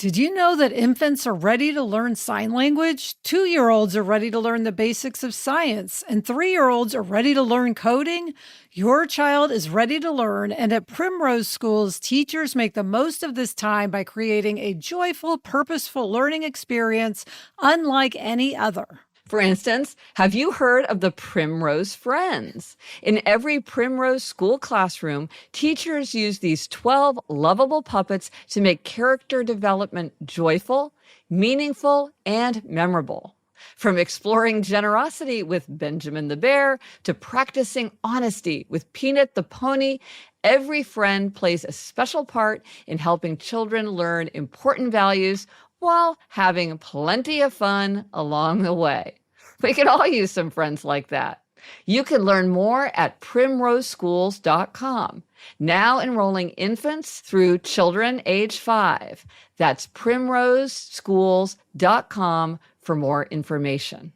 Did you know that infants are ready to learn sign language? 2-year-olds are ready to learn the basics of science, and 3-year-olds are ready to learn coding? Your child is ready to learn, and at Primrose Schools, teachers make the most of this time by creating a joyful, purposeful learning experience unlike any other. For instance, have you heard of the Primrose Friends? In every Primrose school classroom, teachers use these 12 lovable puppets to make character development joyful, meaningful, and memorable. From exploring generosity with Benjamin the Bear to practicing honesty with Peanut the Pony, every friend plays a special part in helping children learn important values while having plenty of fun along the way. We could all use some friends like that. You can learn more at primroseschools.com. Now enrolling infants through children age 5. That's primroseschools.com for more information.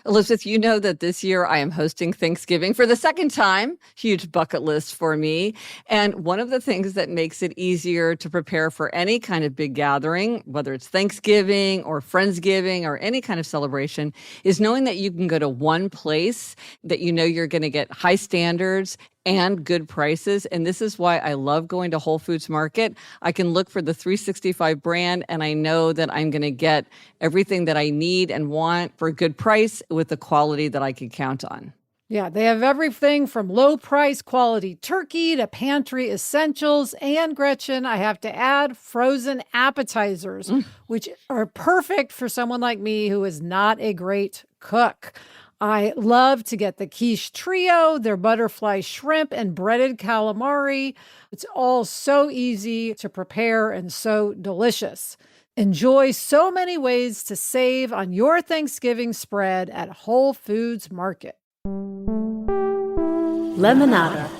Elizabeth, you know that this year I am hosting Thanksgiving for the second time. Huge bucket list for me. And one of the things that makes it easier to prepare for any kind of big gathering, whether it's Thanksgiving or Friendsgiving or any kind of celebration, is knowing that you can go to one place that you know you're going to get high standards and good prices. And this is why I love going to Whole Foods Market. I can look for the 365 brand, and I know that I'm going to get everything that I need and want for a good price with the quality that I can count on. Yeah, they have everything from low price quality turkey to pantry essentials. And Gretchen, I have to add frozen appetizers, which are perfect for someone like me who is not a great cook. I love to get the quiche trio, their butterfly shrimp and breaded calamari. It's all so easy to prepare and so delicious. Enjoy so many ways to save on your Thanksgiving spread at Whole Foods Market. Lemonada.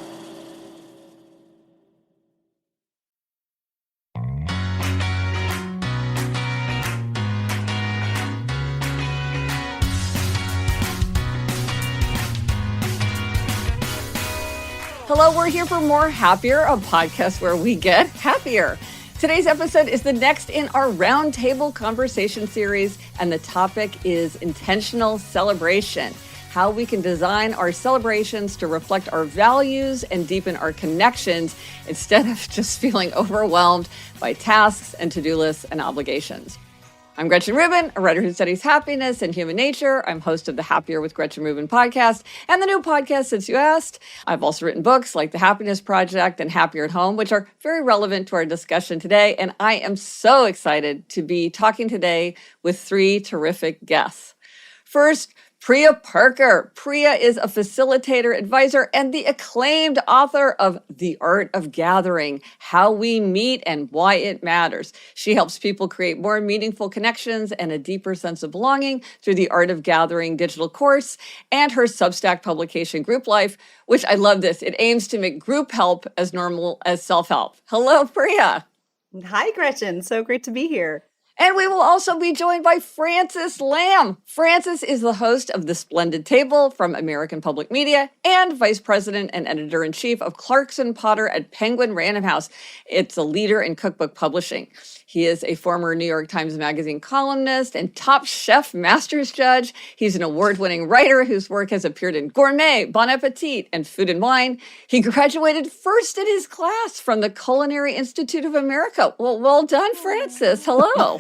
Hello, we're here for More Happier, a podcast where we get happier. Today's episode is the next in our Roundtable conversation series, and the topic is intentional celebration. How we can design our celebrations to reflect our values and deepen our connections instead of just feeling overwhelmed by tasks and to-do lists and obligations. I'm Gretchen Rubin, a writer who studies happiness and human nature. I'm host of the Happier with Gretchen Rubin podcast and the new podcast, Since You Asked. I've also written books like The Happiness Project and Happier at Home, which are very relevant to our discussion today. And I am so excited to be talking today with 3 terrific guests. First, Priya Parker. Priya is a facilitator, advisor, and the acclaimed author of The Art of Gathering, How We Meet and Why It Matters. She helps people create more meaningful connections and a deeper sense of belonging through the Art of Gathering digital course and her Substack publication, Group Life, which I love this. It aims to make group help as normal as self-help. Hello, Priya. Hi, Gretchen. So great to be here. And we will also be joined by Frances Lamb. Frances is the host of The Splendid Table from American Public Media and vice president and editor-in-chief of Clarkson Potter at Penguin Random House. It's a leader in cookbook publishing. He is a former New York Times Magazine columnist and Top Chef Masters judge. He's an award-winning writer whose work has appeared in Gourmet, Bon Appetit, and Food and Wine. He graduated first in his class from the Culinary Institute of America. Well done, Frances. Hello.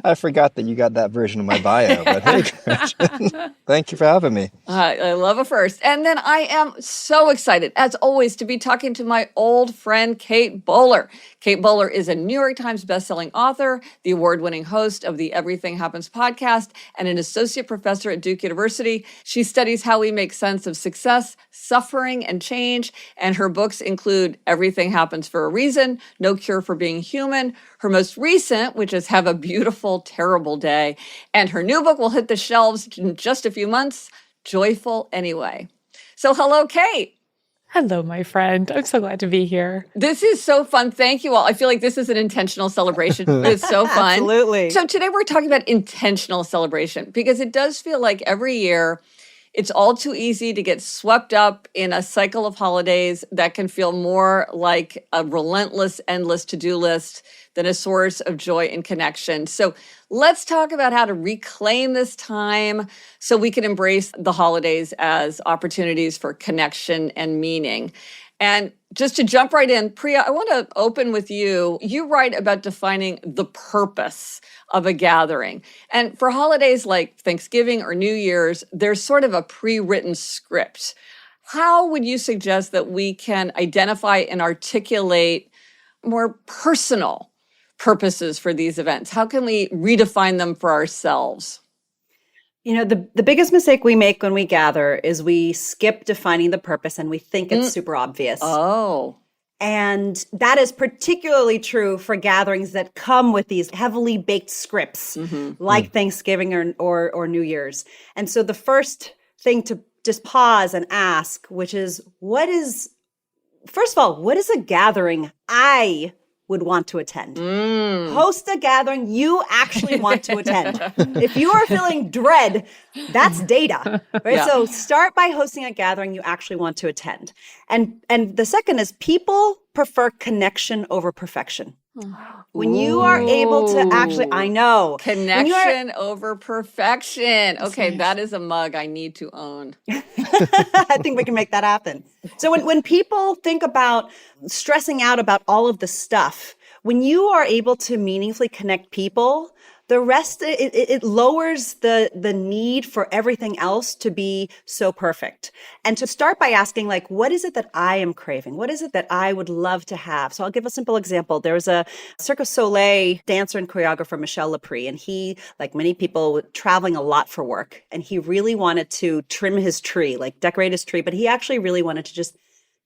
I forgot that you got that version of my bio, but hey, Gretchen, thank you for having me. I love a first. And then I am so excited, as always, to be talking to my old friend, Kate Bowler. Kate Bowler is a New York Times bestselling author, the award-winning host of the Everything Happens podcast, and an associate professor at Duke University. She studies how we make sense of success, suffering, and change. And her books include Everything Happens for a Reason, No Cure for Being Human, her most recent, which is Have a Beautiful, Terrible Day. And her new book will hit the shelves in just a few months, Joyful Anyway. So hello, Kate. Hello, my friend. I'm so glad to be here. This is so fun. Thank you all. I feel like this is an intentional celebration. It's so fun. Absolutely. So today we're talking about intentional celebration because it does feel like every year It's all too easy to get swept up in a cycle of holidays that can feel more like a relentless, endless to-do list than a source of joy and connection. So let's talk about how to reclaim this time so we can embrace the holidays as opportunities for connection and meaning. And just to jump right in, Priya, I want to open with you. You write about defining the purpose of a gathering. And for holidays like Thanksgiving or New Year's, there's sort of a pre-written script. How would you suggest that we can identify and articulate more personal purposes for these events? How can we redefine them for ourselves? You know, the biggest mistake we make when we gather is we skip defining the purpose and we think it's super obvious. Oh. And that is particularly true for gatherings that come with these heavily baked scripts like Thanksgiving or New Year's. And so the first thing to just pause and ask, which is, first of all, what is a gathering I would want to attend? Host a gathering you actually want to attend. If you are feeling dread, that's data, right? Yeah. So start by hosting a gathering you actually want to attend. And the second is people prefer connection over perfection. When you are able to actually, I know. Connection over perfection. Okay, that is a mug I need to own. I think we can make that happen. So when people think about stressing out about all of the stuff, when you are able to meaningfully connect people, the rest, it lowers the need for everything else to be so perfect. And to start by asking, like, what is it that I am craving? What is it that I would love to have? So I'll give a simple example. There was a Cirque du Soleil dancer and choreographer, Michel Lepre, and he, like many people, traveling a lot for work. And he really wanted to trim his tree, like decorate his tree, but he actually really wanted to just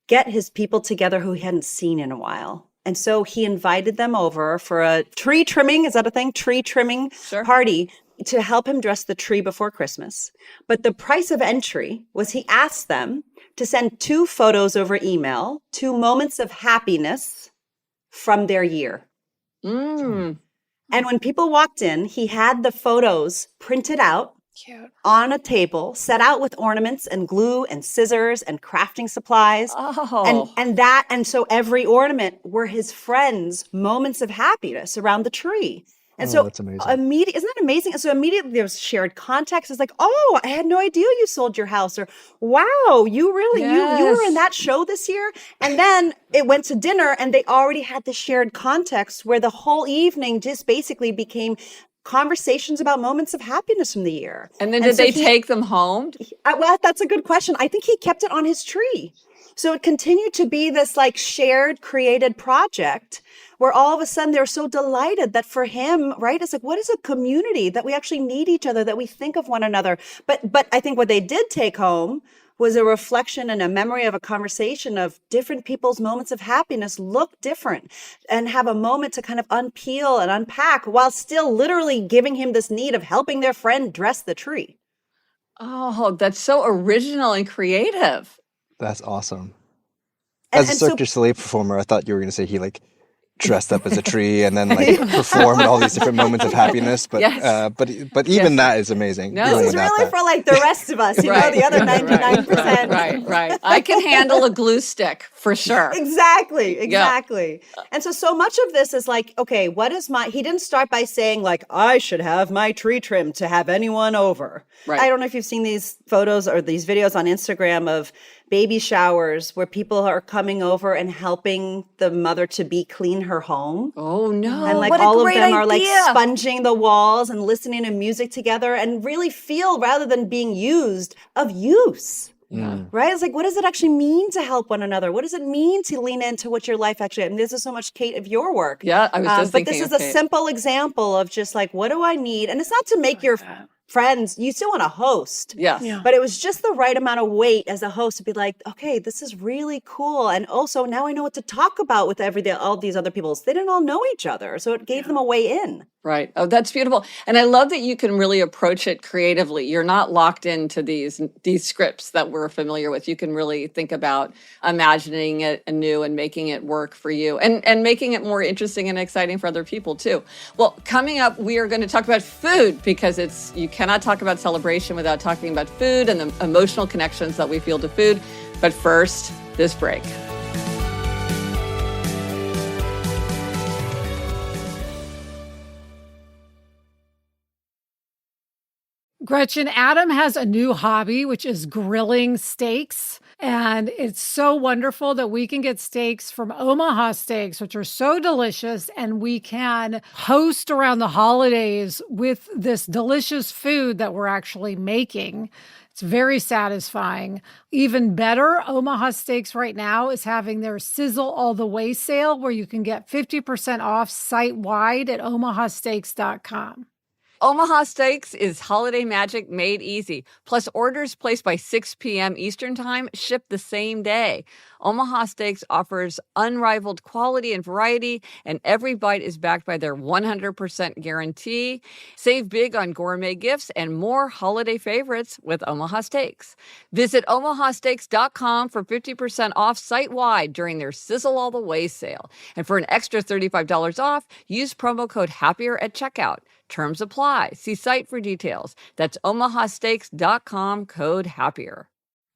get his people together who he hadn't seen in a while. And so he invited them over for a tree trimming, is that a thing? Tree trimming party to help him dress the tree before Christmas. But the price of entry was he asked them to send 2 photos over email, 2 moments of happiness from their year. And when people walked in, he had the photos printed out on a table, set out with ornaments and glue and scissors and crafting supplies. And so every ornament were his friends' moments of happiness around the tree. And so that's amazing. Isn't that amazing? And so immediately there was shared context. It's like, oh, I had no idea you sold your house, or wow, you really, you were in that show this year. And then it went to dinner and they already had the shared context where the whole evening just basically became conversations about moments of happiness from the year. And then did they take them home? Well, that's a good question. I think he kept it on his tree. So it continued to be this like shared, created project where all of a sudden they're so delighted that for him, right, it's like, what is a community that we actually need each other, that we think of one another. But I think what they did take home was a reflection and a memory of a conversation of different people's moments of happiness look different, and have a moment to kind of unpeel and unpack while still literally giving him this need of helping their friend dress the tree. Oh, that's so original and creative. That's awesome. As a Cirque du Soleil performer, I thought you were going to say he like dressed up as a tree and then like performed all these different moments of happiness. But but even that is amazing. No. This is really for like the rest of us, you know, the other 99%. Right. I can handle a glue stick for sure. Exactly. And so much of this is like, okay, he didn't start by saying like, I should have my tree trimmed to have anyone over. Right. I don't know if you've seen these photos or these videos on Instagram of baby showers where people are coming over and helping the mother-to-be clean her home. Oh, no. And like all of them are like sponging the walls and listening to music together and really feel, rather than being used, of use. Right? It's like, what does it actually mean to help one another? What does it mean to lean into what your life actually, and this is so much, Kate, of your work. Yeah, I was just thinking But this is a simple example of just like, what do I need? And it's not to make your friends, you still want to host. Yes. But it was just the right amount of weight as a host to be like, okay, this is really cool. And also now I know what to talk about with all these other people. They didn't all know each other. So it gave them a way in. Right. Oh, that's beautiful. And I love that you can really approach it creatively. You're not locked into these scripts that we're familiar with. You can really think about imagining it anew and making it work for you, and making it more interesting and exciting for other people too. Well, coming up, we are going to talk about food, because you cannot talk about celebration without talking about food and the emotional connections that we feel to food. But first, this break. Gretchen, Adam has a new hobby, which is grilling steaks. And it's so wonderful that we can get steaks from Omaha Steaks, which are so delicious. And we can host around the holidays with this delicious food that we're actually making. It's very satisfying. Even better, Omaha Steaks right now is having their Sizzle All the Way sale where you can get 50% off site-wide at omahasteaks.com. Omaha Steaks is holiday magic made easy. Plus, orders placed by 6 p.m. Eastern Time ship the same day. Omaha Steaks offers unrivaled quality and variety, and every bite is backed by their 100% guarantee. Save big on gourmet gifts and more holiday favorites with Omaha Steaks. Visit omahasteaks.com for 50% off site-wide during their Sizzle All the Way sale. And for an extra $35 off, use promo code HAPPIER at checkout. Terms apply. See site for details. That's omahasteaks.com, code HAPPIER.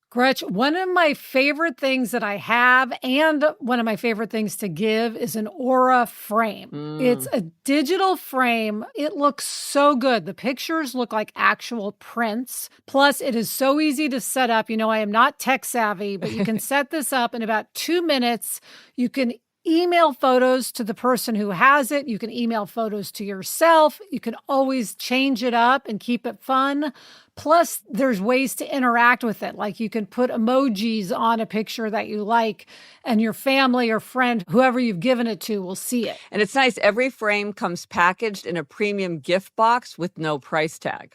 Gretch, one of my favorite things that I have and one of my favorite things to give is an Aura frame. It's a digital frame. It looks so good. The pictures look like actual prints. Plus, it is so easy to set up. You know, I am not tech savvy, but you can set this up in about 2 minutes. You can email photos to the person who has it. You can email photos to yourself. You can always change it up and keep it fun. Plus, there's ways to interact with it. Like you can put emojis on a picture that you like, and your family or friend, whoever you've given it to, will see it. And it's nice. Every frame comes packaged in a premium gift box with no price tag.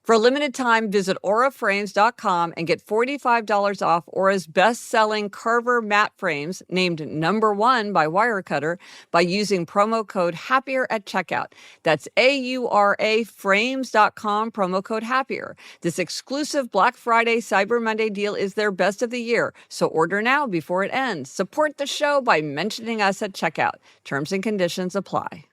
For a limited time, visit auraframes.com and get $45 off Aura's best-selling Carver matte frames, named #1 by Wirecutter, by using promo code HAPPIER at checkout. That's AURA frames.com, promo code HAPPIER. This exclusive Black Friday Cyber Monday deal is their best of the year, so order now before it ends. Support the show by mentioning us at checkout. Terms and conditions apply.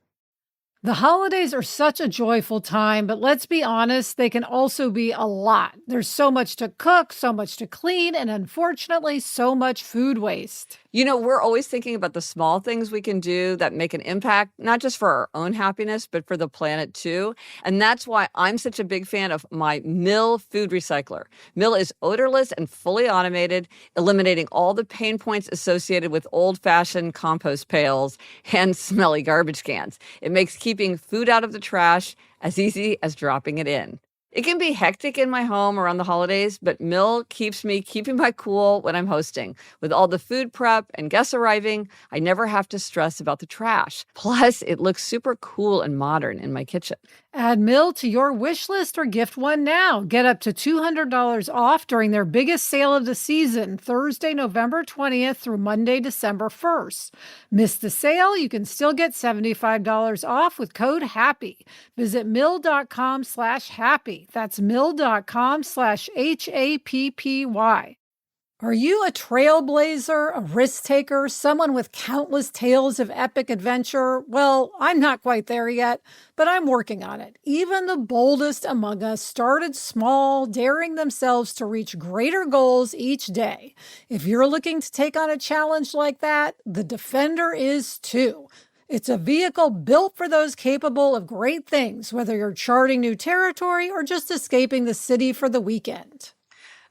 The holidays are such a joyful time, but let's be honest, they can also be a lot. There's so much to cook, so much to clean, and unfortunately, so much food waste. You know, we're always thinking about the small things we can do that make an impact, not just for our own happiness, but for the planet too. And that's why I'm such a big fan of my Mill food recycler. Mill is odorless and fully automated, eliminating all the pain points associated with old-fashioned compost pails and smelly garbage cans. It makes keeping food out of the trash as easy as dropping it in. It can be hectic in my home around the holidays, but Mill keeps me keeping my cool when I'm hosting. With all the food prep and guests arriving, I never have to stress about the trash. Plus, it looks super cool and modern in my kitchen. Add Mill to your wish list or gift one now. Get up to $200 off during their biggest sale of the season, Thursday, November 20th through Monday, December 1st. Miss the sale? You can still get $75 off with code HAPPY. Visit mill.com/happy. That's mill.com/HAPPY. Are you a trailblazer, a risk taker, someone with countless tales of epic adventure? Well, I'm not quite there yet, but I'm working on it. Even the boldest among us started small, daring themselves to reach greater goals each day. If you're looking to take on a challenge like that, the Defender is too. It's a vehicle built for those capable of great things, whether you're charting new territory or just escaping the city for the weekend.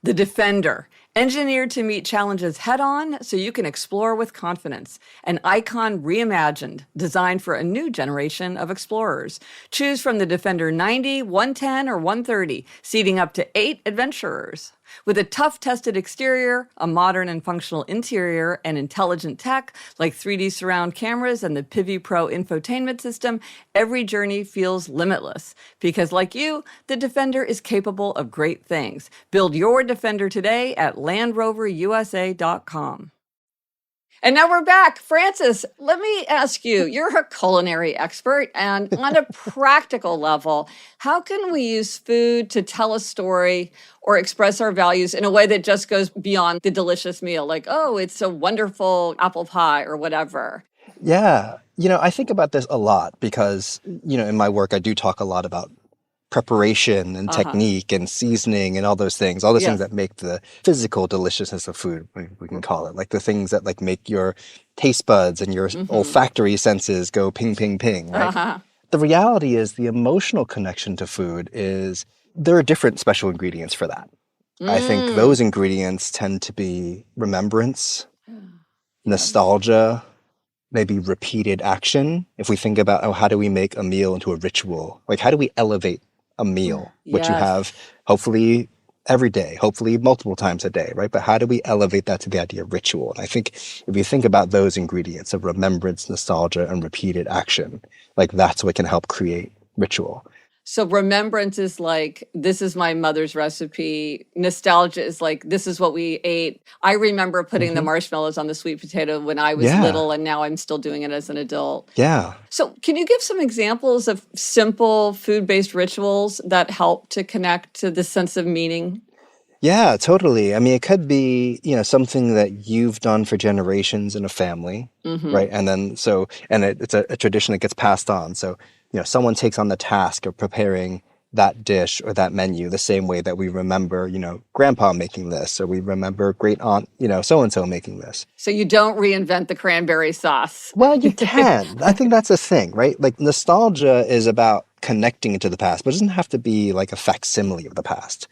The Defender, engineered to meet challenges head-on so you can explore with confidence. An icon reimagined, designed for a new generation of explorers. Choose from the Defender 90, 110, or 130, seating up to 8 adventurers. With a tough-tested exterior, a modern and functional interior, and intelligent tech like 3D surround cameras and the Pivi Pro infotainment system, every journey feels limitless. Because like you, the Defender is capable of great things. Build your Defender today at LandRoverUSA.com. And now we're back. Frances, let me ask you, you're a culinary expert, and on a practical level, how can we use food to tell a story or express our values in a way that just goes beyond the delicious meal? Like, oh, it's a wonderful apple pie or whatever. Yeah. I think about this a lot because, in my work, I do talk a lot about preparation and technique and seasoning and all those things that make the physical deliciousness of food, we can call it, like the things that like make your taste buds and your olfactory senses go ping, ping, ping, right? The reality is the emotional connection to food there are different special ingredients for that. I think those ingredients tend to be remembrance, nostalgia, maybe repeated action. If we think about, how do we make a meal into a ritual? Like, how do we elevate a meal, which you have hopefully every day, hopefully multiple times a day, right? But how do we elevate that to the idea of ritual? And I think if you think about those ingredients of remembrance, nostalgia, and repeated action, like that's what can help create ritual. So remembrance is like, this is my mother's recipe. Nostalgia is like, this is what we ate. I remember putting the marshmallows on the sweet potato when I was little, and now I'm still doing it as an adult. Yeah. So can you give some examples of simple food-based rituals that help to connect to the sense of meaning? Yeah, totally. I mean, it could be, something that you've done for generations in a family, right? And then it's a tradition that gets passed on. So, someone takes on the task of preparing that dish or that menu the same way that we remember, grandpa making this, or we remember great aunt, so-and-so making this. So you don't reinvent the cranberry sauce. Well, you can. I think that's a thing, right? Like nostalgia is about connecting to the past, but it doesn't have to be like a facsimile of the past.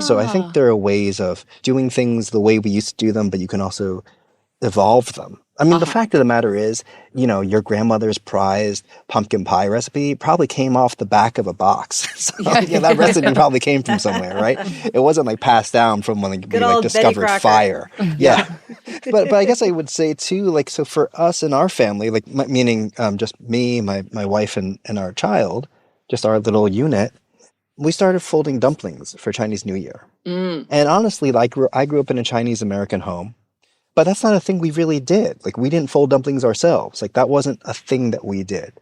So I think there are ways of doing things the way we used to do them, but you can also evolve them. I mean, the fact of the matter is, your grandmother's prized pumpkin pie recipe probably came off the back of a box. So that recipe probably came from somewhere, right? It wasn't like passed down from when we discovered fire. Yeah. But I guess I would say too, like, so for us in our family, like meaning just me, my wife and our child, just our little unit, we started folding dumplings for Chinese New Year. And honestly, like I grew up in a Chinese American home. But that's not a thing we really did. Like, we didn't fold dumplings ourselves. Like, that wasn't a thing that we did.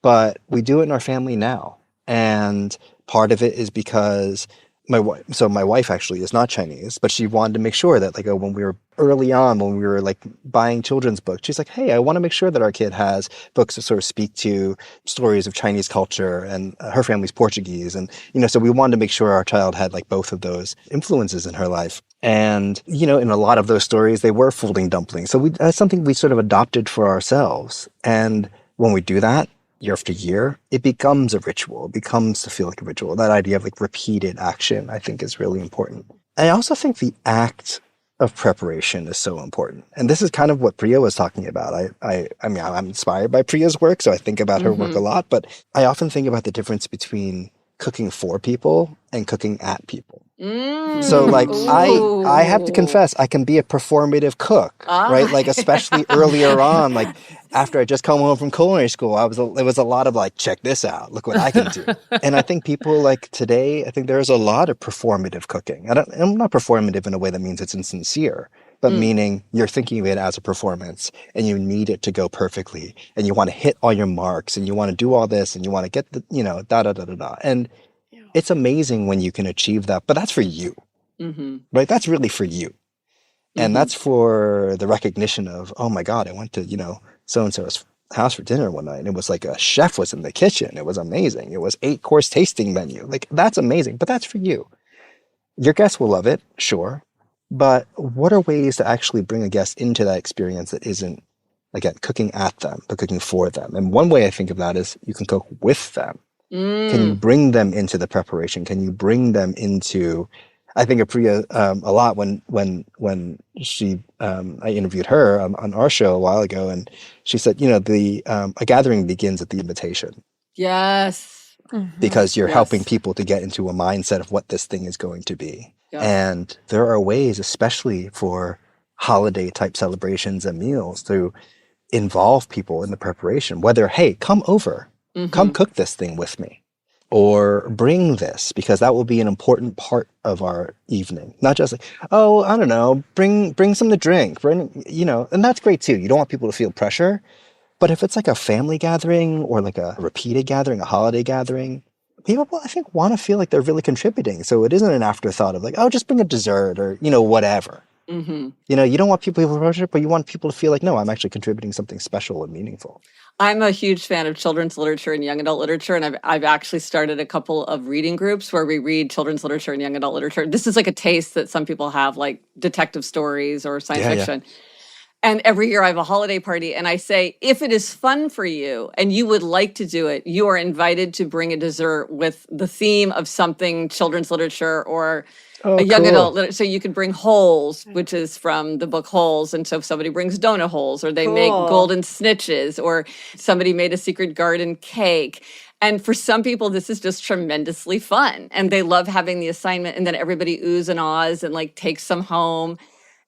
But we do it in our family now. And part of it is because my wife actually is not Chinese, but she wanted to make sure that, like, when we were early on, when we were, like, buying children's books, she's like, hey, I want to make sure that our kid has books that sort of speak to stories of Chinese culture, and her family's Portuguese. And, so we wanted to make sure our child had, like, both of those influences in her life. And, in a lot of those stories, they were folding dumplings. So that's something we sort of adopted for ourselves. And when we do that, year after year, it becomes a ritual. It becomes to feel like a ritual. That idea of like repeated action, I think, is really important. I also think the act of preparation is so important. And this is kind of what Priya was talking about. I mean, I'm inspired by Priya's work, so I think about her work a lot, but I often think about the difference between cooking for people and cooking at people. So like I have to confess, I can be a performative cook, right? Like especially earlier on, like after I just come home from culinary school, it was a lot of like, check this out, look what I can do. And I think people like today, I think there's a lot of performative cooking. I'm not performative in a way that means it's insincere, but meaning you're thinking of it as a performance and you need it to go perfectly and you want to hit all your marks and you want to do all this and you want to get the, da-da-da-da-da. And it's amazing when you can achieve that, but that's for you, right? That's really for you. And that's for the recognition of, oh my God, I went to, so-and-so's house for dinner one night and it was like a chef was in the kitchen. It was amazing. It was 8-course tasting menu. Like that's amazing, but that's for you. Your guests will love it, sure. But what are ways to actually bring a guest into that experience that isn't, again, cooking at them, but cooking for them? And one way I think of that is you can cook with them. Can you bring them into the preparation? Can you bring them into, I think of Priya a lot when she, I interviewed her on our show a while ago, and she said, a gathering begins at the invitation. Yes. Because you're helping people to get into a mindset of what this thing is going to be. Yes. And there are ways, especially for holiday type celebrations and meals, to involve people in the preparation, whether, hey, come over. Come cook this thing with me, or bring this, because that will be an important part of our evening. Not just like, oh, I don't know, bring something to drink, and that's great too. You don't want people to feel pressure. But if it's like a family gathering or like a repeated gathering, a holiday gathering, people, I think, want to feel like they're really contributing. So it isn't an afterthought of like, oh, just bring a dessert or, whatever. You don't want people to feel pressure, but you want people to feel like, no, I'm actually contributing something special and meaningful. I'm a huge fan of children's literature and young adult literature, and I've actually started a couple of reading groups where we read children's literature and young adult literature. This is like a taste that some people have, like detective stories or science fiction. And every year I have a holiday party, and I say, if it is fun for you and you would like to do it, you are invited to bring a dessert with the theme of something children's literature or a young adult literature. So you could bring holes, which is from the book Holes. And so if somebody brings donut holes, or they make golden snitches, or somebody made a secret garden cake. And for some people, this is just tremendously fun. And they love having the assignment, and then everybody oohs and ahs and like takes some home.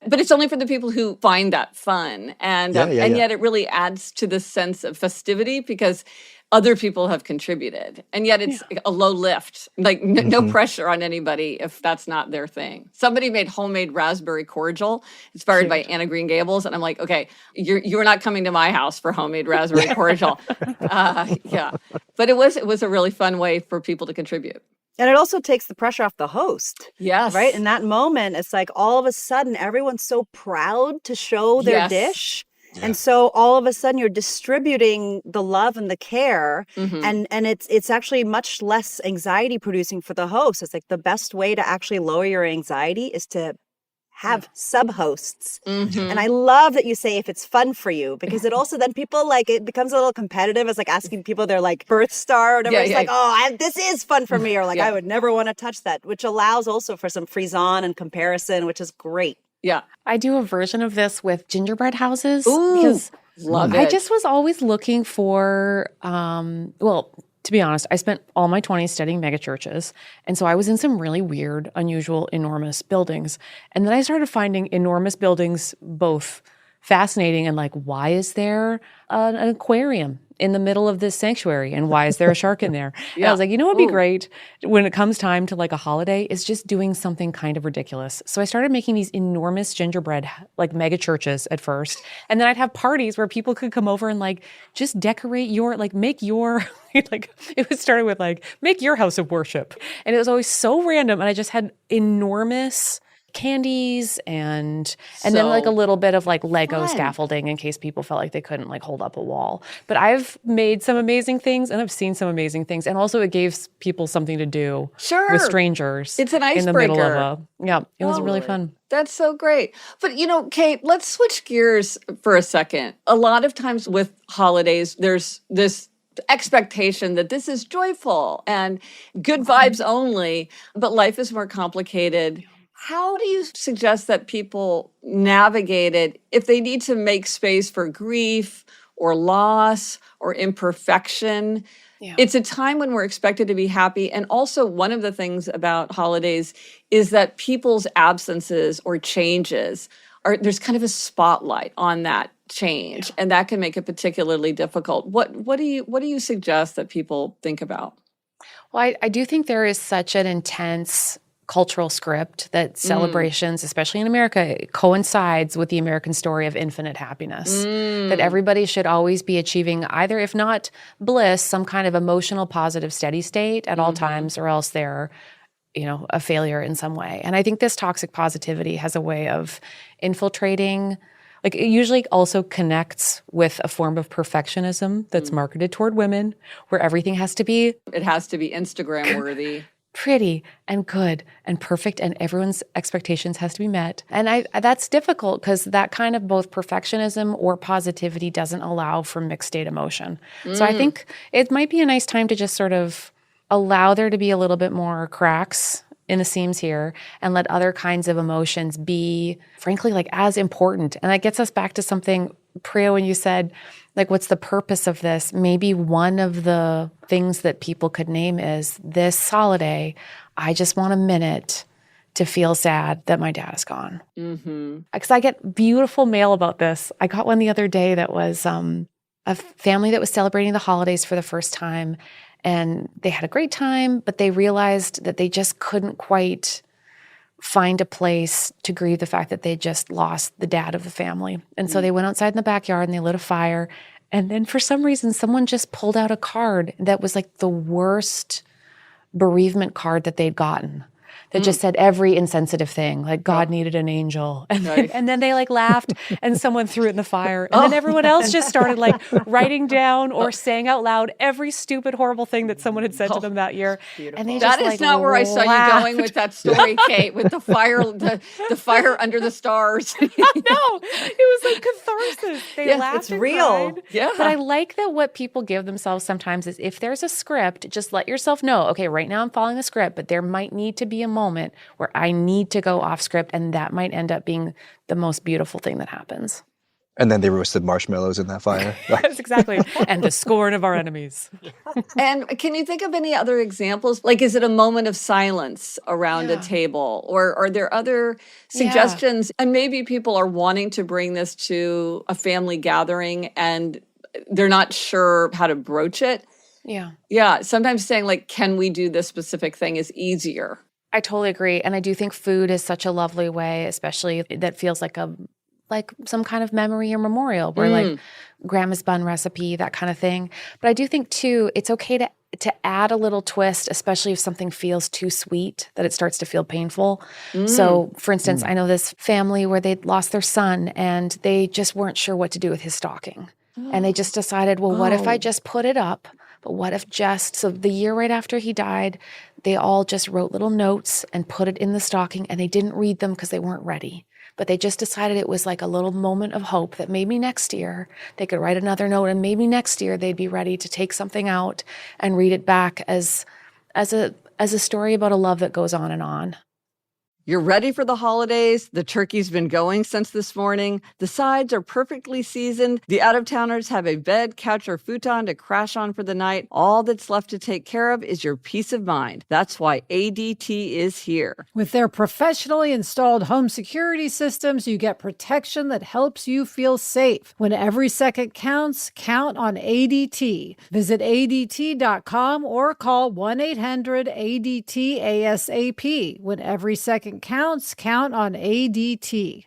But it's only for the people who find that fun. And yet it really adds to the sense of festivity because other people have contributed. And yet it's a low lift, like no pressure on anybody if that's not their thing. Somebody made homemade raspberry cordial inspired by Anna Green Gables. And I'm like, okay, you're not coming to my house for homemade raspberry cordial. But it was a really fun way for people to contribute. And it also takes the pressure off the host. Yes. Right? In that moment, it's like all of a sudden, everyone's so proud to show their dish. Yeah. And so all of a sudden you're distributing the love and the care, and it's actually much less anxiety producing for the host. It's like the best way to actually lower your anxiety is to have sub-hosts. And I love that you say if it's fun for you, because it also then people like, it becomes a little competitive. It's like asking people their like birth star or whatever. It's like, this is fun for me, or like I would never want to touch that, which allows also for some frise-on and comparison, which is great. Yeah. I do a version of this with gingerbread houses. Ooh, because love it. I just was always looking for, to be honest, I spent all my 20s studying megachurches. And so I was in some really weird, unusual, enormous buildings. And then I started finding enormous buildings both fascinating and like, why is there an aquarium in the middle of this sanctuary? And why is there a shark in there? And I was like, you know what would be great when it comes time to like a holiday is just doing something kind of ridiculous. So I started making these enormous gingerbread, like mega churches at first. And then I'd have parties where people could come over and like just decorate your, like make your, like it was started with like, make your house of worship. And it was always so random. And I just had enormous candies and then like a little bit of like Lego scaffolding in case people felt like they couldn't like hold up a wall. But I've made some amazing things and I've seen some amazing things. And also it gave people something to do with strangers. It's an icebreaker. In the middle of it was really fun. That's so great. But you know, Kate, let's switch gears for a second. A lot of times with holidays, there's this expectation that this is joyful and good vibes only, but life is more complicated. How do you suggest that people navigate it if they need to make space for grief or loss or imperfection? Yeah. It's a time when we're expected to be happy. And also one of the things about holidays is that people's absences or changes there's kind of a spotlight on that change. And that can make it particularly difficult. What do you suggest that people think about? Well, I do think there is such an intense cultural script that celebrations, especially in America, coincides with the American story of infinite happiness. That everybody should always be achieving either, if not bliss, some kind of emotional, positive, steady state at all times, or else they're, a failure in some way. And I think this toxic positivity has a way of infiltrating. Like it usually also connects with a form of perfectionism that's marketed toward women, where everything has to be. It has to be Instagram worthy. Pretty and good and perfect, and everyone's expectations has to be met. And that's difficult because that kind of both perfectionism or positivity doesn't allow for mixed state emotion. So I think it might be a nice time to just sort of allow there to be a little bit more cracks in the seams here and let other kinds of emotions be, frankly, like as important. And that gets us back to something, Priya, when you said, like, what's the purpose of this? Maybe one of the things that people could name is this holiday, I just want a minute to feel sad that my dad is gone. Because I get beautiful mail about this. I got one the other day that was a family that was celebrating the holidays for the first time. And they had a great time, but they realized that they just couldn't quite find a place to grieve the fact that they just lost the dad of the family. And so they went outside in the backyard and they lit a fire. And then for some reason, someone just pulled out a card that was like the worst bereavement card that they'd gotten. that just said every insensitive thing, like God needed an angel. And, and then they like laughed and someone threw it in the fire. And then everyone else just started like writing down or saying out loud every stupid, horrible thing that someone had said to them that year. And they just That is like not where I saw you laughed. going with that story, Kate, with the fire, the fire under the stars. No, it was like catharsis. They laughed it's and real. cried. Yeah. But I like that what people give themselves sometimes is if there's a script, just let yourself know, okay, right now I'm following the script, but there might need to be a moment where I need to go off script, and that might end up being the most beautiful thing that happens. And then they roasted marshmallows in that fire. Yes, exactly. And the scorn of our enemies. And can you think of any other examples? Like, is it a moment of silence around a table? Or are there other suggestions? And maybe people are wanting to bring this to a family gathering and they're not sure how to broach it. Yeah. Yeah. Sometimes saying, like, can we do this specific thing is easier. I totally agree. And I do think food is such a lovely way, especially that feels like some kind of memory or memorial where like grandma's bun recipe, that kind of thing. But I do think too, it's okay to add a little twist, especially if something feels too sweet that it starts to feel painful. So for instance, I know this family where they'd lost their son and they just weren't sure what to do with his stocking. And they just decided, well, what if I just put it up? But what if so the year right after he died, they all just wrote little notes and put it in the stocking, and they didn't read them because they weren't ready. But they just decided it was like a little moment of hope that maybe next year they could write another note, and maybe next year they'd be ready to take something out and read it back as a story about a love that goes on and on. You're ready for the holidays. The turkey's been going since this morning. The sides are perfectly seasoned. The out-of-towners have a bed, couch, or futon to crash on for the night. All that's left to take care of is your peace of mind. That's why ADT is here. With their professionally installed home security systems, you get protection that helps you feel safe. When every second counts, count on ADT. Visit ADT.com or call 1-800-ADT-ASAP. When every second counts, count on ADT.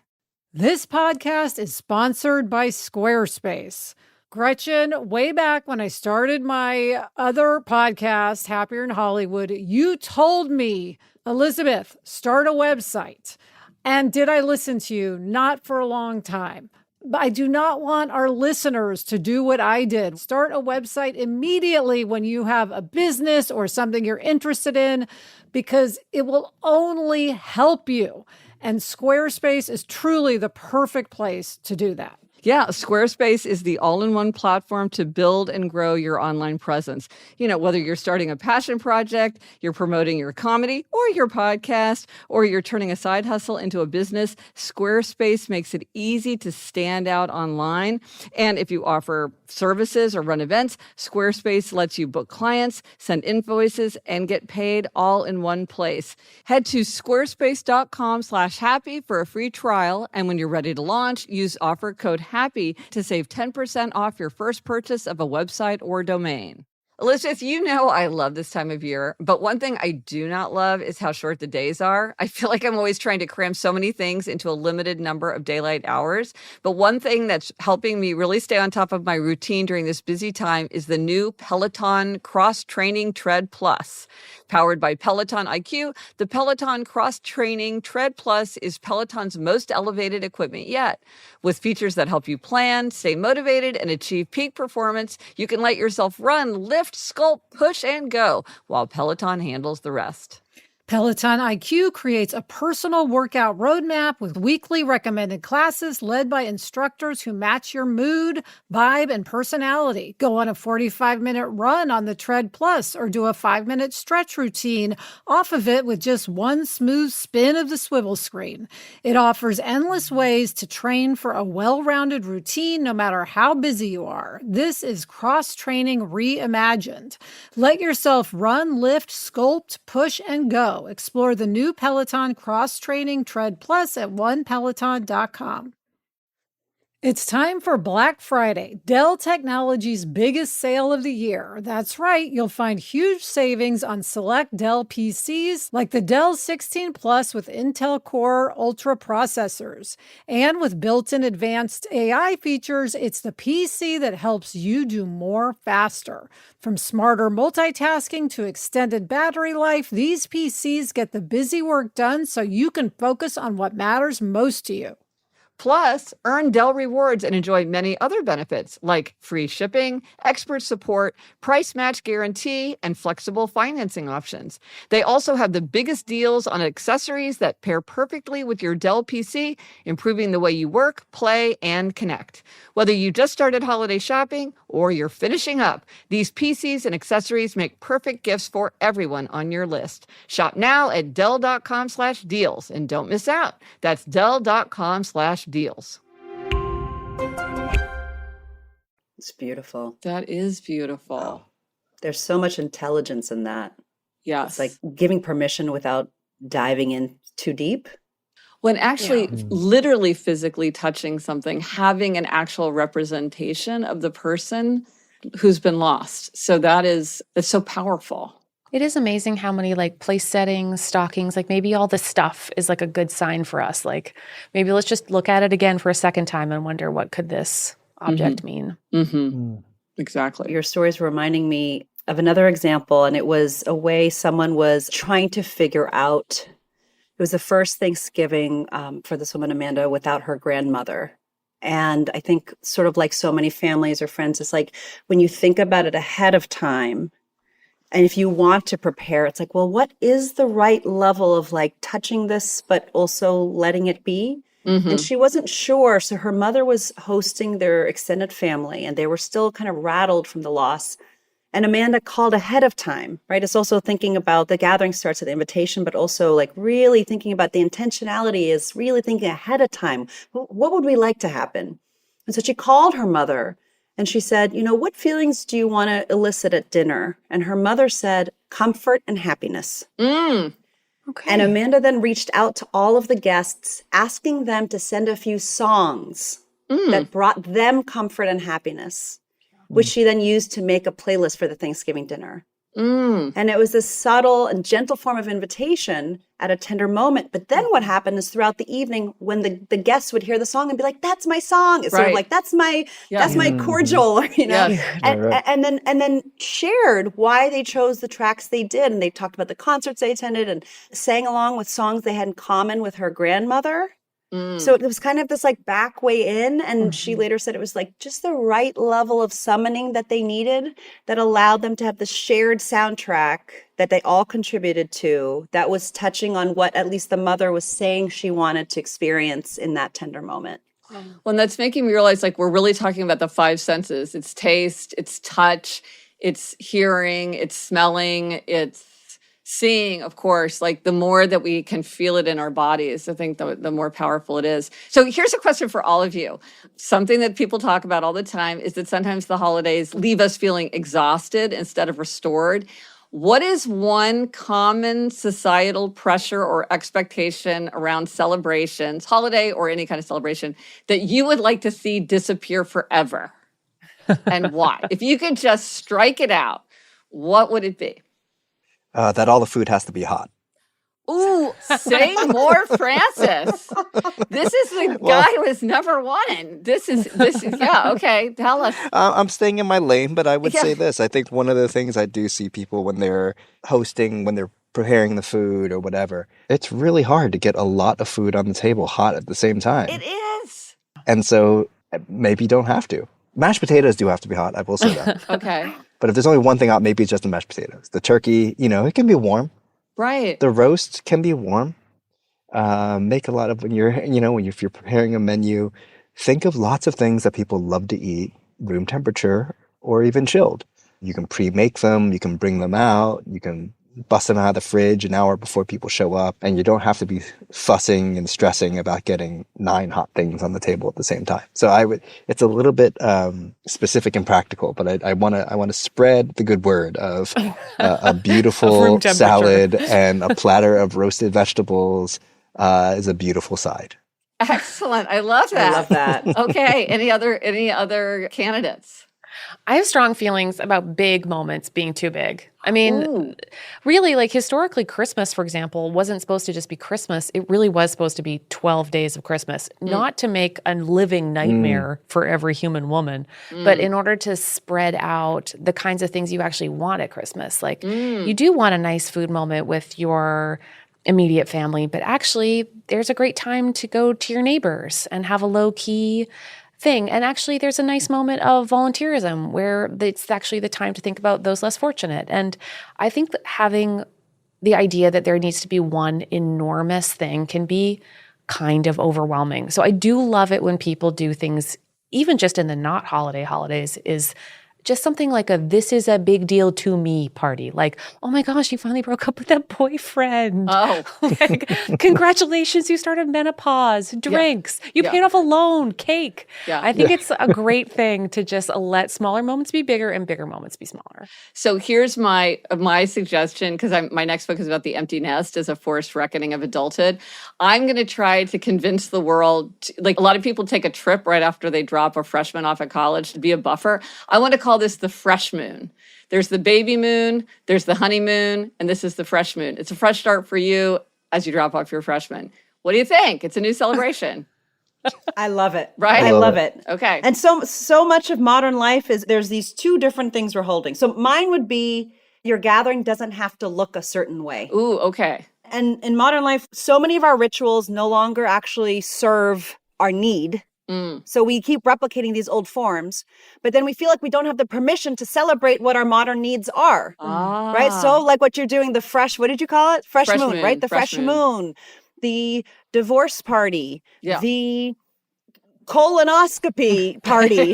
This podcast is sponsored by Squarespace. Gretchen, way back when I started my other podcast, Happier in Hollywood, you told me, Elizabeth, start a website. And did I listen to you? Not for a long time. But I do not want our listeners to do what I did. Start a website immediately when you have a business or something you're interested in, because it will only help you. And Squarespace is truly the perfect place to do that. Yeah, Squarespace is the all-in-one platform to build and grow your online presence. You know, whether you're starting a passion project, you're promoting your comedy or your podcast, or you're turning a side hustle into a business, Squarespace makes it easy to stand out online. And if you offer services or run events, Squarespace lets you book clients, send invoices, and get paid all in one place. Head to squarespace.com/happy for a free trial. And when you're ready to launch, use offer code HAPPY to save 10% off your first purchase of a website or domain. Elizabeth, you know I love this time of year, but one thing I do not love is how short the days are. I feel like I'm always trying to cram so many things into a limited number of daylight hours. But one thing that's helping me really stay on top of my routine during this busy time is the new Peloton Cross Training Tread Plus. Powered by Peloton IQ, the Peloton Cross Training Tread Plus is Peloton's most elevated equipment yet. With features that help you plan, stay motivated, and achieve peak performance, you can let yourself run, lift, sculpt, push, and go, while Peloton handles the rest. Peloton IQ creates a personal workout roadmap with weekly recommended classes led by instructors who match your mood, vibe, and personality. Go on a 45-minute run on the Tread Plus or do a 5-minute stretch routine off of it with just one smooth spin of the swivel screen. It offers endless ways to train for a well-rounded routine no matter how busy you are. This is cross-training reimagined. Let yourself run, lift, sculpt, push, and go. Explore the new Peloton Cross Training Tread Plus at onepeloton.com. It's time for Black Friday, Dell Technologies' biggest sale of the year. That's right, you'll find huge savings on select Dell PCs like the Dell 16 Plus with Intel Core Ultra processors. And with built-in advanced AI features, it's the PC that helps you do more faster. From smarter multitasking to extended battery life, these PCs get the busy work done so you can focus on what matters most to you. Plus, earn Dell rewards and enjoy many other benefits like free shipping, expert support, price match guarantee, and flexible financing options. They also have the biggest deals on accessories that pair perfectly with your Dell PC, improving the way you work, play, and connect. Whether you just started holiday shopping or you're finishing up, these PCs and accessories make perfect gifts for everyone on your list. Shop now at Dell.com/deals and don't miss out. That's Dell.com/deals. It's beautiful. That is beautiful. There's so much intelligence in that. Yes. It's like giving permission without diving in too deep. When actually literally physically touching something, having an actual representation of the person who's been lost. So it's so powerful. It is amazing how many like place settings, stockings, like maybe all this stuff is like a good sign for us. Like maybe let's just look at it again for a second time and wonder what could this object mean. Exactly. Your stories were reminding me of another example, and it was a way someone was trying to figure out. It was the first Thanksgiving for this woman, Amanda, without her grandmother. And I think sort of like so many families or friends, it's like when you think about it ahead of time, and if you want to prepare, it's like, well, what is the right level of like touching this, but also letting it be? And she wasn't sure. So her mother was hosting their extended family and they were still kind of rattled from the loss. And Amanda called ahead of time, right? It's also thinking about the gathering starts at the invitation, but also like really thinking about the intentionality is really thinking ahead of time. What would we like to happen? And so she called her mother and she said, what feelings do you want to elicit at dinner? And her mother said, comfort and happiness. Okay. And Amanda then reached out to all of the guests, asking them to send a few songs that brought them comfort and happiness, which she then used to make a playlist for the Thanksgiving dinner. And it was this subtle and gentle form of invitation at a tender moment. But then what happened is throughout the evening, when the guests would hear the song and be like, that's my song. It's sort of like, that's my cordial, and then shared why they chose the tracks they did. And they talked about the concerts they attended and sang along with songs they had in common with her grandmother. So it was kind of this like back way in. And she later said it was like just the right level of summoning that they needed that allowed them to have the shared soundtrack that they all contributed to that was touching on what at least the mother was saying she wanted to experience in that tender moment. Well, and that's making me realize like we're really talking about the five senses. It's taste, it's touch, it's hearing, it's smelling, it's seeing, of course. Like the more that we can feel it in our bodies, I think the more powerful it is. So here's a question for all of you. Something that people talk about all the time is that sometimes the holidays leave us feeling exhausted instead of restored. What is one common societal pressure or expectation around celebrations, holiday or any kind of celebration, that you would like to see disappear forever? And why? If you could just strike it out, what would it be? That all the food has to be hot. Ooh, say more, Francis. This is the guy who is number one. This is yeah, okay, tell us. I'm staying in my lane, but I would say this. I think one of the things I do see people when they're hosting, when they're preparing the food or whatever, it's really hard to get a lot of food on the table hot at the same time. It is. And so maybe you don't have to. Mashed potatoes do have to be hot, I will say that. Okay. But if there's only one thing out, maybe it's just the mashed potatoes. The turkey, it can be warm. Right. The roast can be warm. Make a lot of if you're preparing a menu, think of lots of things that people love to eat, room temperature or even chilled. You can pre-make them, you can bring them out, you can bust them out of the fridge an hour before people show up, and you don't have to be fussing and stressing about getting 9 hot things on the table at the same time. So it's a little bit specific and practical, but I want to spread the good word of a beautiful salad and a platter of roasted vegetables is a beautiful side. Excellent. I love that. I love that. Okay. Any other candidates? I have strong feelings about big moments being too big. I mean, really, like historically, Christmas, for example, wasn't supposed to just be Christmas. It really was supposed to be 12 days of Christmas, not to make a living nightmare for every human woman, but in order to spread out the kinds of things you actually want at Christmas. Like you do want a nice food moment with your immediate family, but actually there's a great time to go to your neighbors and have a low-key thing. And actually, there's a nice moment of volunteerism where it's actually the time to think about those less fortunate. And I think that having the idea that there needs to be one enormous thing can be kind of overwhelming. So I do love it when people do things, even just in the not holidays, is just something like this is a big deal to me party. Like, oh my gosh, you finally broke up with that boyfriend. Oh. Like, congratulations, you started menopause, drinks, you paid off a loan, cake. Yeah. I think it's a great thing to just let smaller moments be bigger and bigger moments be smaller. So here's my suggestion, because my next book is about the empty nest as a forced reckoning of adulthood. I'm going to try to convince the world, like a lot of people take a trip right after they drop a freshman off at college to be a buffer. I want to call this the fresh moon. There's the baby moon, there's the honeymoon, and this is the fresh moon. It's a fresh start for you as you drop off your freshman. What do you think? It's a new celebration. I love it. Right? I love it. Okay. And so much of modern life is there's these two different things we're holding. So mine would be your gathering doesn't have to look a certain way. Ooh, okay. And in modern life, so many of our rituals no longer actually serve our need. So we keep replicating these old forms, but then we feel like we don't have the permission to celebrate what our modern needs are. Right? So like what you're doing, the fresh, what did you call it? Fresh moon, right? The fresh moon, the divorce party, the colonoscopy party.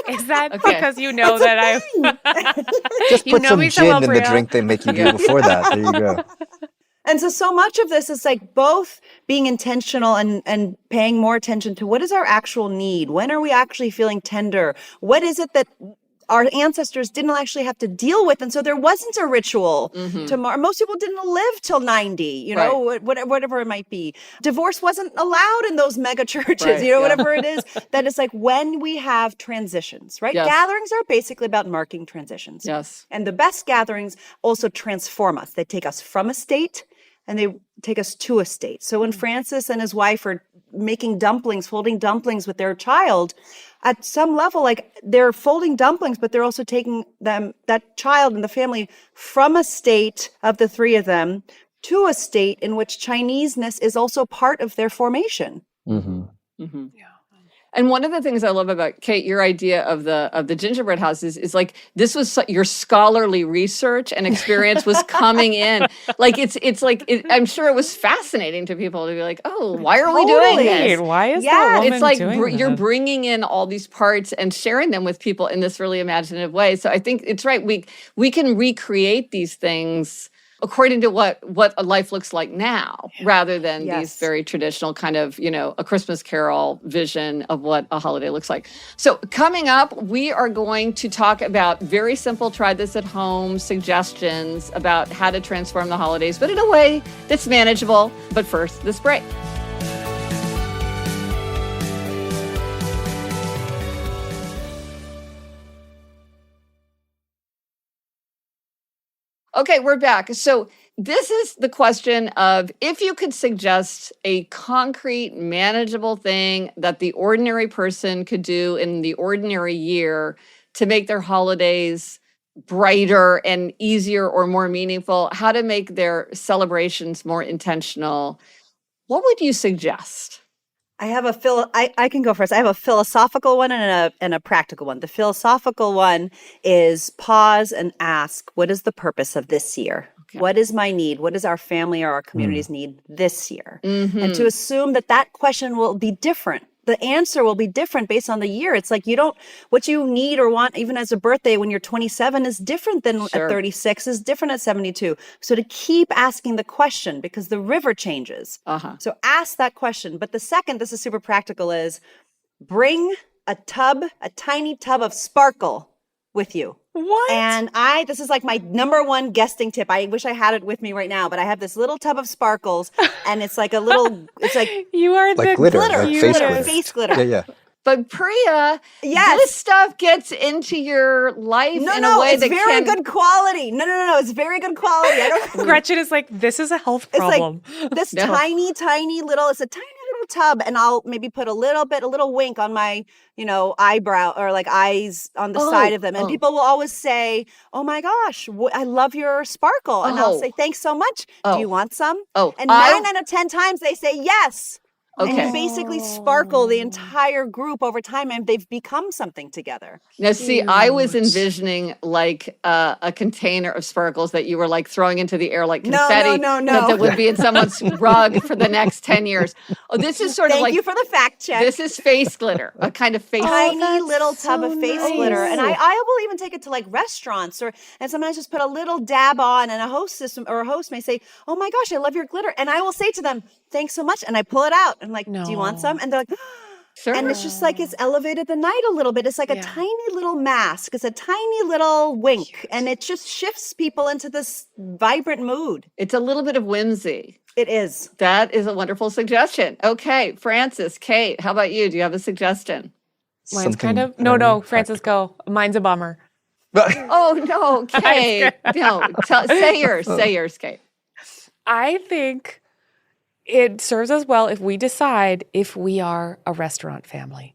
Is that because you know that I Just You put know some me so gin well, in the Priya. drink they make you do before that. There you go. And so much of this is like both being intentional and paying more attention to what is our actual need? When are we actually feeling tender? What is it that our ancestors didn't actually have to deal with? And so there wasn't a ritual tomorrow. Most people didn't live till 90, you know, whatever it might be. Divorce wasn't allowed in those mega churches, you know, whatever it is. That is like when we have transitions, right? Yes. Gatherings are basically about marking transitions. Yes. And the best gatherings also transform us. They take us from a state and they take us to a state. So when Francis and his wife are making dumplings, folding dumplings with their child, at some level, like they're folding dumplings, but they're also taking that child and the family from a state of the three of them to a state in which Chineseness is also part of their formation. Mm-hmm. Mm-hmm. Yeah. And one of the things I love about Kate, your idea of the gingerbread house is like this was your scholarly research and experience was coming in. Like it's like I'm sure it was fascinating to people to be like, oh, why are we doing this? Why is that woman it's like doing you're that? bringing in all these parts and sharing them with people in this really imaginative way. So I think it's right. We can recreate these things according to what a life looks like now, rather than these very traditional kind of, you know, a Christmas Carol vision of what a holiday looks like. So coming up, we are going to talk about very simple, try this at home suggestions about how to transform the holidays, but in a way that's manageable. But first, this break. Okay, we're back. So this is the question of if you could suggest a concrete, manageable thing that the ordinary person could do in the ordinary year to make their holidays brighter and easier or more meaningful, how to make their celebrations more intentional, what would you suggest? I have I can go first. I have a philosophical one and a practical one. The philosophical one is pause and ask, what is the purpose of this year? Okay. What is my need? What does our family or our communities need this year? Mm-hmm. And to assume that question will be different. The answer will be different based on the year. It's like what you need or want, even as a birthday when you're 27 is different than at 36, is different at 72. So to keep asking the question because the river changes. So ask that question. But the second, this is super practical, is bring a tiny tub of sparkle with you. What? And this is like my number one guesting tip. I wish I had it with me right now, but I have this little tub of sparkles and it's like it's like You are Like the glitter, glitter, like face glitter, glitter. face glitter. Yeah, yeah. But Priya, Yes. this stuff gets into your life in a way it's that very can... good quality. No, it's very good quality. I don't. Gretchen is like, this is a health It's problem. like this No. tiny little. It's a tiny little tub, and I'll maybe put a little wink on my, eyebrow or like eyes on the side of them, and people will always say, "Oh my gosh, I love your sparkle," and I'll say, "Thanks so much. Do you want some?" And 9 out of 10 times they say yes. Okay. And you basically sparkle the entire group over time, and they've become something together. Now, see, I was envisioning like a container of sparkles that you were like throwing into the air like confetti. No. That would be in someone's rug for the next 10 years. Oh, this is sort of like... Thank you for the fact check. This is face glitter, a kind of face... Tiny little tub of face nice. glitter. And I will even take it to like restaurants and sometimes just put a little dab on, and a hostess or a host may say, "Oh my gosh, I love your glitter." And I will say to them, "Thanks so much." And I pull it out and like, "Do you want some?" And they're like, Sure. and it's just like it's elevated the night a little bit. It's like a tiny little mask. It's a tiny little wink. And it just shifts people into this vibrant mood. It's a little bit of whimsy. It is. That is a wonderful suggestion. Okay, Francis, Kate, how about you? Do you have a suggestion? Mine's kind of... No, Francis, go. Mine's a bummer. Oh, no, Kate. No, say yours, Kate. I think it serves us well if we decide if we are a restaurant family.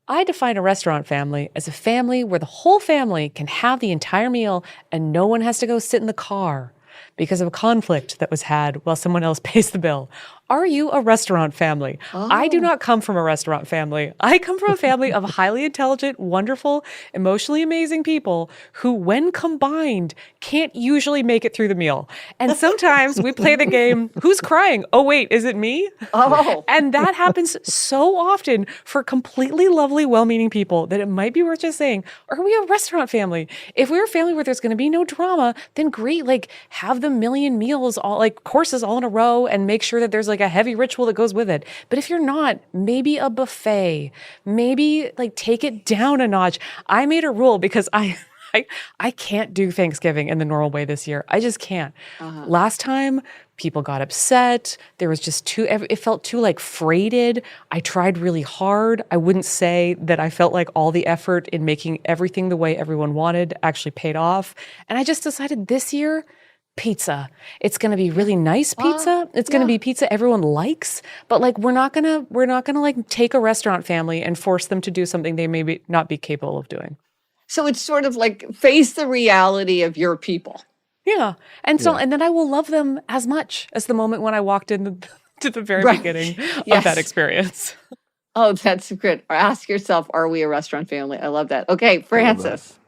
I define a restaurant family as a family where the whole family can have the entire meal and no one has to go sit in the car because of a conflict that was had while someone else pays the bill. Are you a restaurant family? I do not come from a restaurant family. I come from a family of highly intelligent, wonderful, emotionally amazing people who, when combined, can't usually make it through the meal. And sometimes we play the game, who's crying? Oh, wait, is it me? Oh. And that happens so often for completely lovely, well-meaning people that it might be worth just saying, are we a restaurant family? If we're a family where there's going to be no drama, then great, like have the million meals, all like courses all in a row, and make sure that there's like a heavy ritual that goes with it. But if you're not, maybe a buffet, maybe like take it down a notch. I made a rule because I can't do Thanksgiving in the normal way this year. I just can't. Last time, people got upset. There was just it felt too like freighted. I tried really hard. I wouldn't say that I felt like all the effort in making everything the way everyone wanted actually paid off. And I just decided this year, pizza. It's going to be really nice pizza. It's going to be pizza everyone likes, but like we're not going to like take a restaurant family and force them to do something they may not be capable of doing. So it's sort of like face the reality of your people. Yeah. And so, and then I will love them as much as the moment when I walked in to the very beginning of that experience. Oh, that's good. Or ask yourself, are we a restaurant family? I love that. Okay, Francis.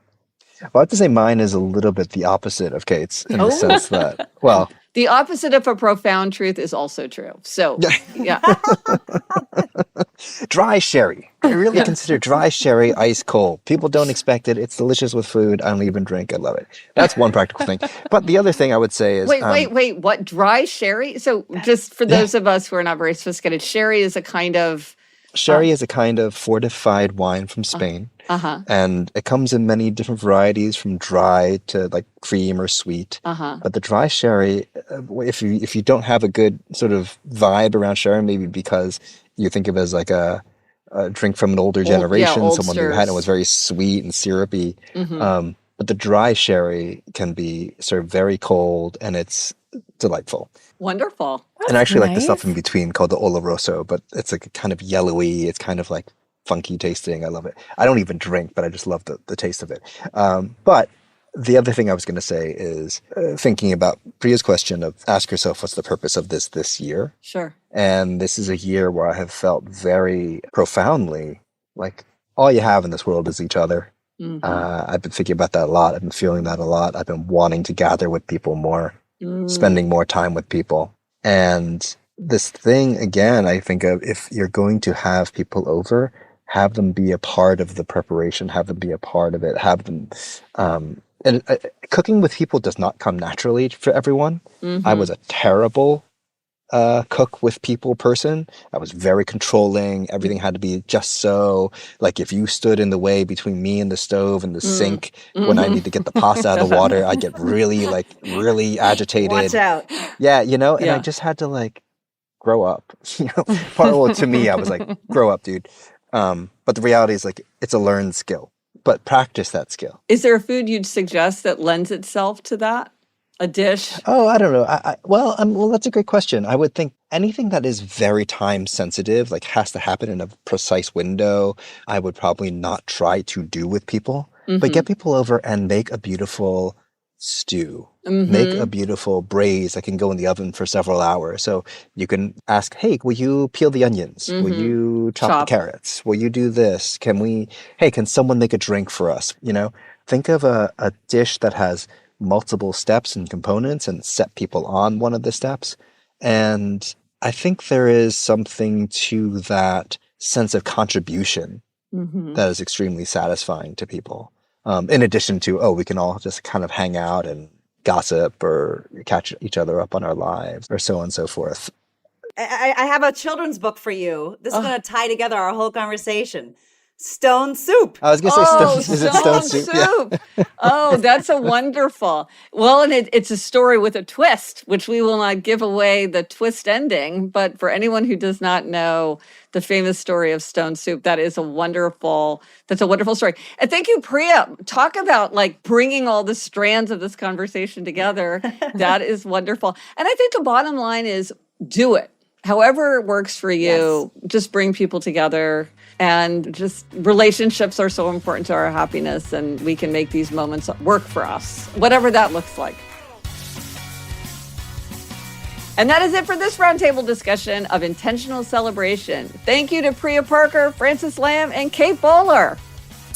Well, I have to say mine is a little bit the opposite of Kate's in the sense that, well... The opposite of a profound truth is also true. So, yeah. Dry sherry. I really consider dry sherry ice cold. People don't expect it. It's delicious with food. I don't even drink. I love it. That's one practical thing. But the other thing I would say is... Wait. What? Dry sherry? So just for those of us who are not very sophisticated, sherry is a kind of... Sherry is a kind of fortified wine from Spain. And it comes in many different varieties, from dry to like cream or sweet. But the dry sherry, if you don't have a good sort of vibe around sherry, maybe because you think of it as like a drink from an older generation, someone who had it was very sweet and syrupy. But the dry sherry can be served very cold, and it's delightful. Wonderful. And I actually like the stuff in between called the Oloroso, but it's like kind of yellowy. It's kind of like funky tasting. I love it. I don't even drink, but I just love the taste of it. But the other thing I was going to say is thinking about Priya's question of ask yourself, what's the purpose of this year? Sure. And this is a year where I have felt very profoundly like all you have in this world is each other. I've been thinking about that a lot. I've been feeling that a lot. I've been wanting to gather with people more, spending more time with people. And this thing, again, I think of if you're going to have people over, have them be a part of the preparation, have them be a part of it, have them... cooking with people does not come naturally for everyone. I was a terrible cook with people person. I was very controlling. Everything had to be just so. Like if you stood in the way between me and the stove and the sink when I need to get the pasta out of the water, I get really agitated. Watch out. Yeah, and I Yeah. just had to grow up. To me, I was like, grow up, dude. But the reality is it's a learned skill, but practice that skill. Is there a food you'd suggest that lends itself to that? A dish? Oh, I don't know. Well, that's a great question. I would think anything that is very time sensitive, has to happen in a precise window, I would probably not try to do with people. But get people over and make a beautiful stew. Make a beautiful braise that can go in the oven for several hours. So you can ask, hey, will you peel the onions? Will you chop the carrots? Will you do this? Can someone make a drink for us? Think of a dish that has multiple steps and components and set people on one of the steps. And I think there is something to that sense of contribution that is extremely satisfying to people. In addition to, we can all just kind of hang out and gossip or catch each other up on our lives or so on and so forth. I have a children's book for you. This is going to tie together our whole conversation. Stone soup. I was going to say, is it stone soup? Yeah. Oh, that's a wonderful. Well, and it's a story with a twist, which we will not give away the twist ending. But for anyone who does not know the famous story of stone soup, that's a wonderful story. And thank you, Priya. Talk about bringing all the strands of this conversation together. That is wonderful. And I think the bottom line is do it. However it works for you, just bring people together. And just relationships are so important to our happiness, and we can make these moments work for us, whatever that looks like. And that is it for this roundtable discussion of intentional celebration. Thank you to Priya Parker, Francis Lamb, and Kate Bowler.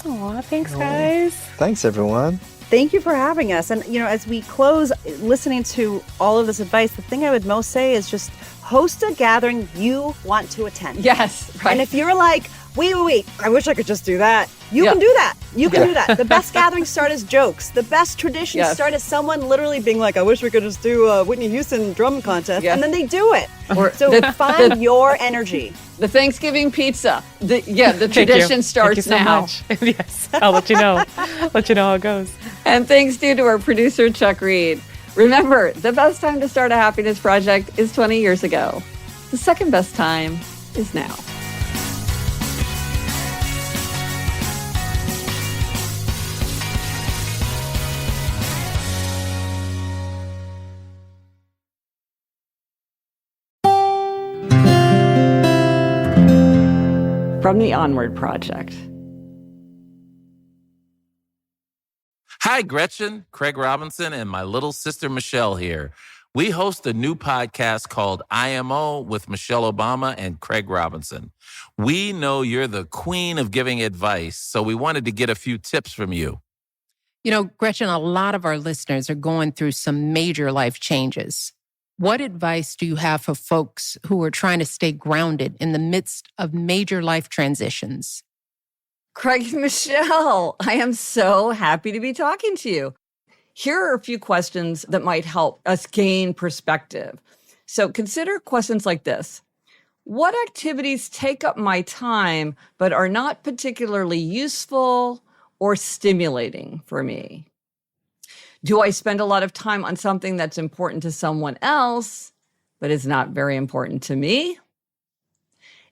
Aw, thanks, guys. Thanks, everyone. Thank you for having us. And, as we close listening to all of this advice, the thing I would most say is just host a gathering you want to attend. Yes, right. And if you're like, wait, I wish I could just do that. You can do that. You can do that. The best gatherings start as jokes. The best traditions start as someone literally being like, I wish we could just do a Whitney Houston drum contest. And then they do it. So find your energy. The Thanksgiving pizza. The tradition starts now. Thank you so much. Yes, I'll let you know. Let you know how it goes. And thanks due to our producer, Chuck Reed. Remember, the best time to start a happiness project is 20 years ago. The second best time is now. From the Onward Project. Hi, Gretchen, Craig Robinson, and my little sister Michelle here. We host a new podcast called IMO with Michelle Obama and Craig Robinson. We know you're the queen of giving advice, so we wanted to get a few tips from you. Gretchen, a lot of our listeners are going through some major life changes. What advice do you have for folks who are trying to stay grounded in the midst of major life transitions? Craig and Michelle, I am so happy to be talking to you. Here are a few questions that might help us gain perspective. So consider questions like this. What activities take up my time but are not particularly useful or stimulating for me? Do I spend a lot of time on something that's important to someone else, but is not very important to me?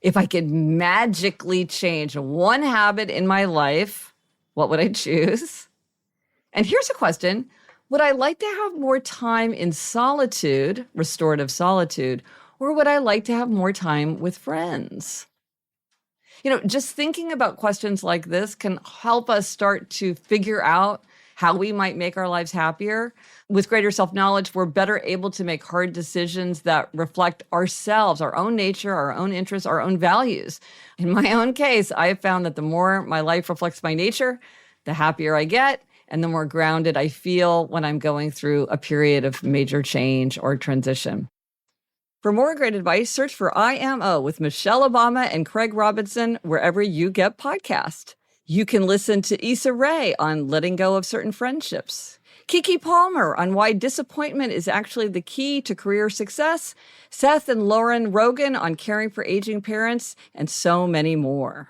If I could magically change one habit in my life, what would I choose? And here's a question. Would I like to have more time in solitude, restorative solitude, or would I like to have more time with friends? Just thinking about questions like this can help us start to figure out how we might make our lives happier. With greater self-knowledge, we're better able to make hard decisions that reflect ourselves, our own nature, our own interests, our own values. In my own case, I have found that the more my life reflects my nature, the happier I get, and the more grounded I feel when I'm going through a period of major change or transition. For more great advice, search for IMO with Michelle Obama and Craig Robinson wherever you get podcasts. You can listen to Issa Rae on letting go of certain friendships. Kiki Palmer on why disappointment is actually the key to career success. Seth and Lauren Rogan on caring for aging parents, and so many more.